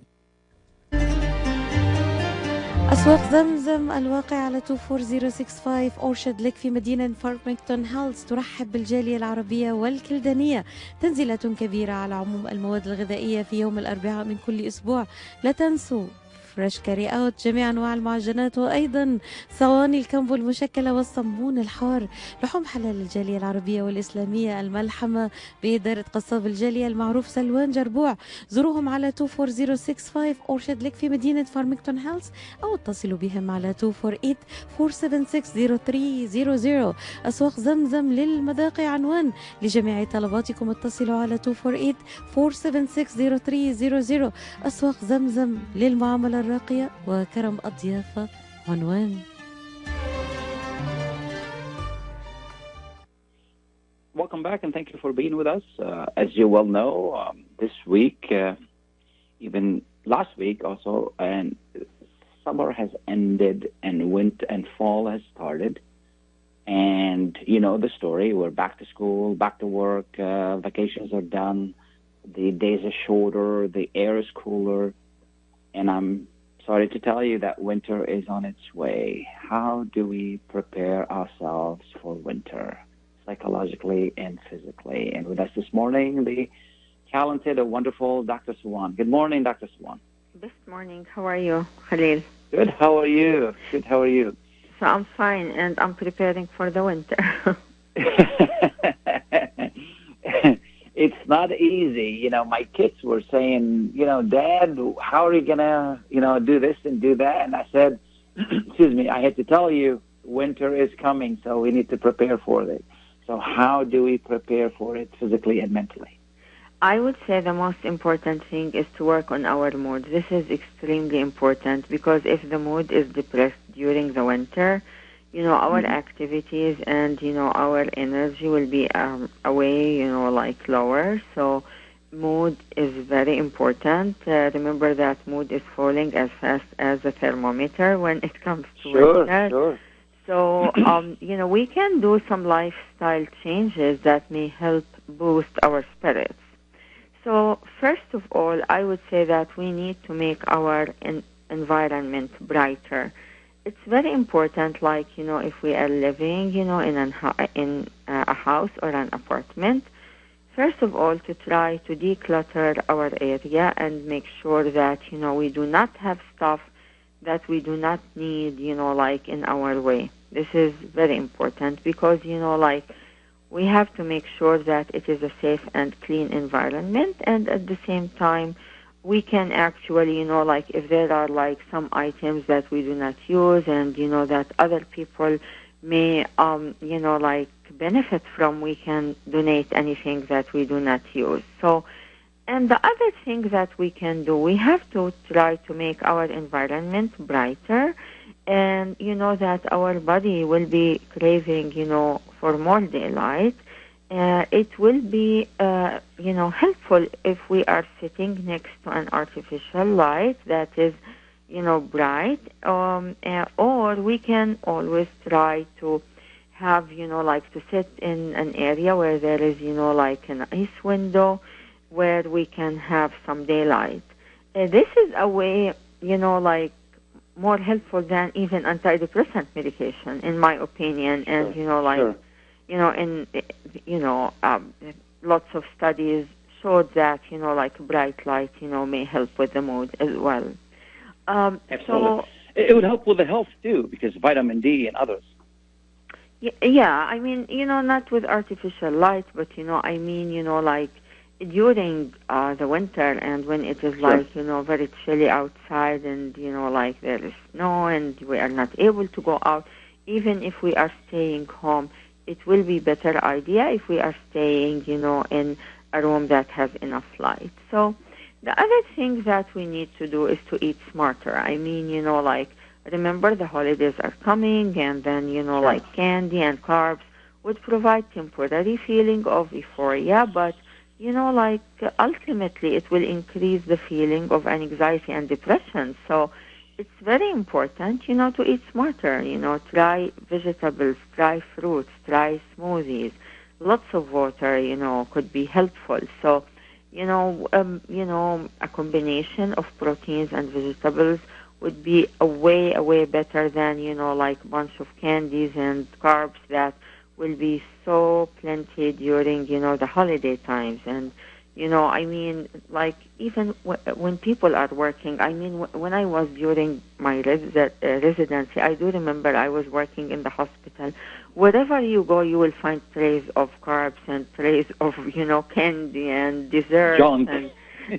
Speaker 13: أسواق زمزم الواقع على 24065 أورشارد ليك في مدينة فارمينغتون هيلز ترحب بالجالية العربية والكلدانية. تنزيلات كبيرة على عموم المواد الغذائية في يوم الأربعاء من كل أسبوع. لا تنسوا فريش كاري اوت، جميع انواع المعجنات، وايضا صواني الكامبو المشكله والصمون الحار. لحوم حلال الجاليه العربيه والاسلاميه، الملحمه باداره قصاب الجاليه المعروف سلوان جربوع. زوروهم على 24065 اورشارد ليك في مدينه فارمينغتون هيلز، او اتصلوا بهم على 248-476-0300. اسواق زمزم للمذاقي عنوان لجميع طلباتكم، اتصلوا على 248-476-0300. اسواق زمزم للمعامله الراقية وكرم الضيافة عنوان.
Speaker 3: Welcome back and thank you for being with us. As you well know, this week, even last week also, and summer has ended and winter and fall has started. And you know the story, we're back to school, back to work, vacations are done, the days are shorter, the air is cooler. And I'm sorry to tell you that winter is on its way. How do we prepare ourselves for winter, psychologically and physically? And with us this morning, the talented and wonderful Dr. Suwan. Good morning, Dr. Suwan.
Speaker 15: Good morning. How are you, Khalil?
Speaker 3: Good. How are you? Good. How are you?
Speaker 15: So I'm fine, and I'm preparing for the winter.
Speaker 3: It's not easy. You know, my kids were saying, you know, Dad, how are you going to, you know, do this and do that? And I said, excuse me, I had to tell you, winter is coming, so we need to prepare for it. So how do we prepare for it physically and mentally?
Speaker 15: I would say the most important thing is to work on our mood. This is extremely important because if the mood is depressed during the winter, you know, our activities and, you know, our energy will be away, you know, like lower. So mood is very important. Remember that mood is falling as fast as a thermometer when it comes to winter.
Speaker 3: Sure.
Speaker 15: So, we can do some lifestyle changes that may help boost our spirits. So, first of all, I would say that we need to make our environment brighter. It's very important, like, if we are living, in a house or an apartment, first of all, to try to declutter our area and make sure that, we do not have stuff that we do not need, like in our way. This is very important because, we have to make sure that it is a safe and clean environment, and at the same time, we can actually, if there are like some items that we do not use and, that other people may, benefit from, we can donate anything that we do not use. So, and the other thing that we can do, we have to try to make our environment brighter, and that our body will be craving, for more daylight. It will be, helpful if we are sitting next to an artificial light that is, bright, or we can always try to have, to sit in an area where there is, like an ice window where we can have some daylight. This is a way, more helpful than even antidepressant medication, in my opinion. And, lots of studies showed that, bright light, may help with the mood as well.
Speaker 3: Absolutely.
Speaker 15: So,
Speaker 3: it would help with the health, too, because vitamin D and others.
Speaker 15: Yeah, I mean, not with artificial light, but, during the winter and when it is very chilly outside and, there is snow and we are not able to go out, even if we are staying home, it will be better idea if we are staying, in a room that has enough light. So the other thing that we need to do is to eat smarter. I mean, remember the holidays are coming, and then, candy and carbs would provide temporary feeling of euphoria, but, ultimately it will increase the feeling of anxiety and depression. So it's very important, to eat smarter, try vegetables, try fruits, try smoothies. Lots of water, could be helpful. So, a combination of proteins and vegetables would be a way better than, a bunch of candies and carbs that will be so plenty during, the holiday times. And, even when people are working, when I was during my residency, I do remember I was working in the hospital. Wherever you go, you will find trays of carbs and trays of, candy and desserts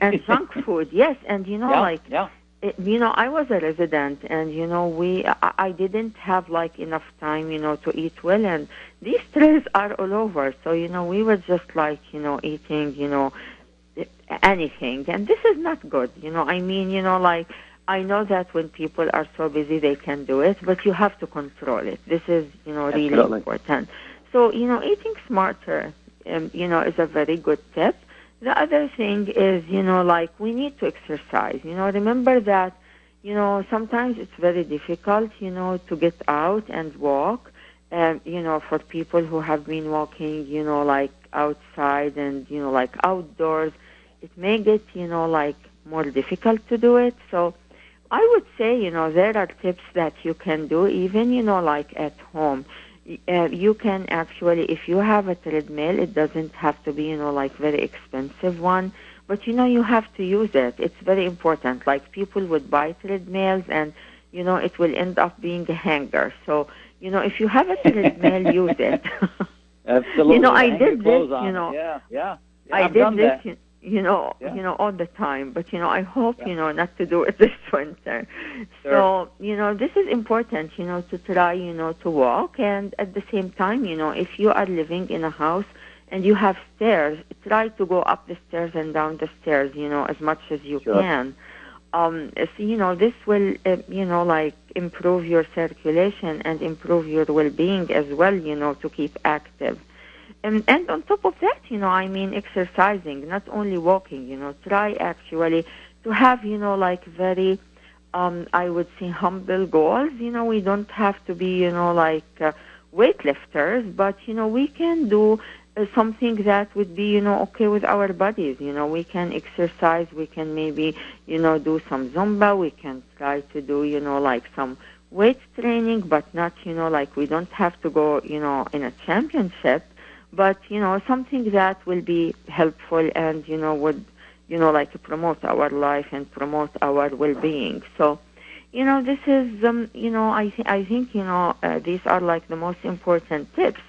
Speaker 15: and junk food. Yes, and, I was a resident, and, I didn't have, enough time, to eat well, and these trays are all over. So, we were just, eating, anything, and this is not good. I know that when people are so busy, they can do it, but you have to control it. This is, really important. So, eating smarter, is a very good tip. The other thing is, we need to exercise. Remember that, sometimes it's very difficult, to get out and walk. For people who have been walking, outside and, outdoors, it may get, more difficult to do it. So I would say, there are tips that you can do even, at home. You can actually, if you have a treadmill, it doesn't have to be, very expensive one, but, you have to use it. It's very important. People would buy treadmills and, it will end up being a hanger. So, if you have a treadmill, use it.
Speaker 3: Absolutely.
Speaker 15: I did this,
Speaker 3: Yeah.
Speaker 15: I did this, all the time, but, I hope, not to do it this winter.
Speaker 3: Sure.
Speaker 15: So, this is important, to try, to walk. And at the same time, if you are living in a house and you have stairs, try to go up the stairs and down the stairs, as much as you can. So, this will, improve your circulation and improve your well-being as well, to keep active. and on top of that, I mean, exercising, not only walking, try actually to have, like very, I would say, humble goals. We don't have to be, weightlifters, but, we can do something that would be, okay with our bodies. We can exercise, we can maybe, do some Zumba, we can try to do, like some weight training, but not, like we don't have to go, in a championship, but, something that will be helpful and, would, like promote our life and promote our well-being. So, this is, I think, these are like the most important tips.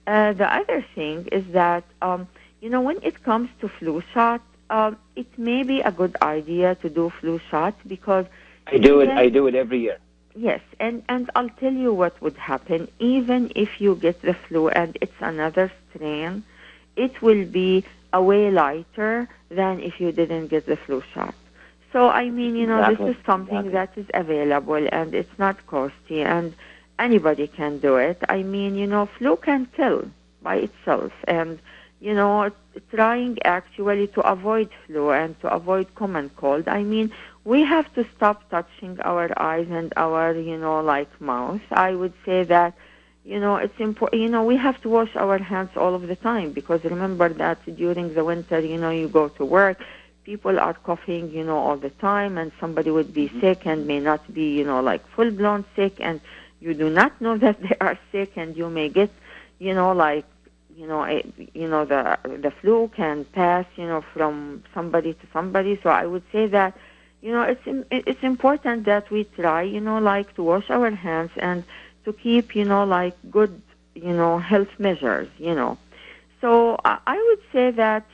Speaker 15: The other thing is that, when it comes to flu shot, it may be a good idea to do flu shots because
Speaker 3: I do it every year.
Speaker 15: Yes, and I'll tell you what would happen. Even if you get the flu and it's another strain, it will be a way lighter than if you didn't get the flu shot. So, I mean,
Speaker 3: Exactly.
Speaker 15: this is something that is available and it's not costly and anybody can do it. I mean, flu can kill by itself. And, trying actually to avoid flu and to avoid common cold, I mean, we have to stop touching our eyes and our, mouth. I would say that, it's important, we have to wash our hands all of the time because remember that during the winter, you go to work, people are coughing, all the time and somebody would be sick and may not be, full-blown sick and you do not know that they are sick and you may get, the flu can pass, from somebody to somebody. So I would say that, it's important that we try, to wash our hands and to keep, good, health measures, So I would say that,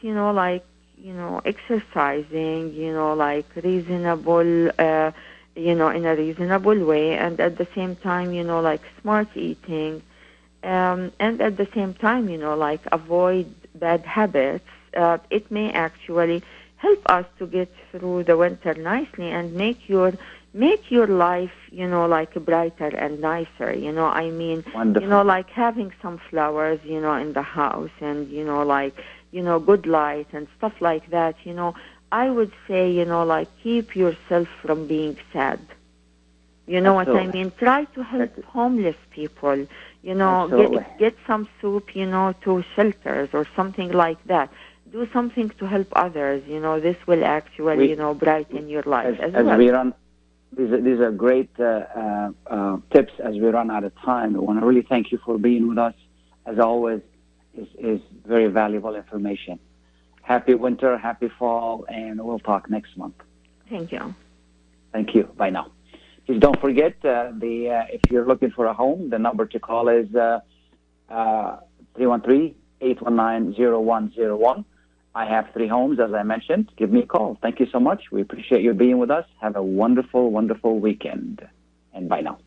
Speaker 15: exercising, reasonable, in a reasonable way, and at the same time, smart eating, and at the same time, avoid bad habits. It may actually help us to get through the winter nicely and make your life, brighter and nicer. I mean,
Speaker 3: Wonderful.
Speaker 15: Like having some flowers, in the house and, good light and stuff like that, I would say, keep yourself from being sad. You know what I mean? Try to help homeless people, get some soup, to shelters or something like that. Do something to help others. This will actually, brighten your life as well.
Speaker 3: We run, these are great tips as we run out of time. I want to really thank you for being with us. As always, is very valuable information. Happy winter, happy fall, and we'll talk next month.
Speaker 15: Thank you.
Speaker 3: Thank you. Bye now. Please don't forget, if you're looking for a home, the number to call is 313-819-0101. I have 3 homes, as I mentioned. Give me a call. Thank you so much. We appreciate you being with us. Have a wonderful, wonderful weekend. And bye now.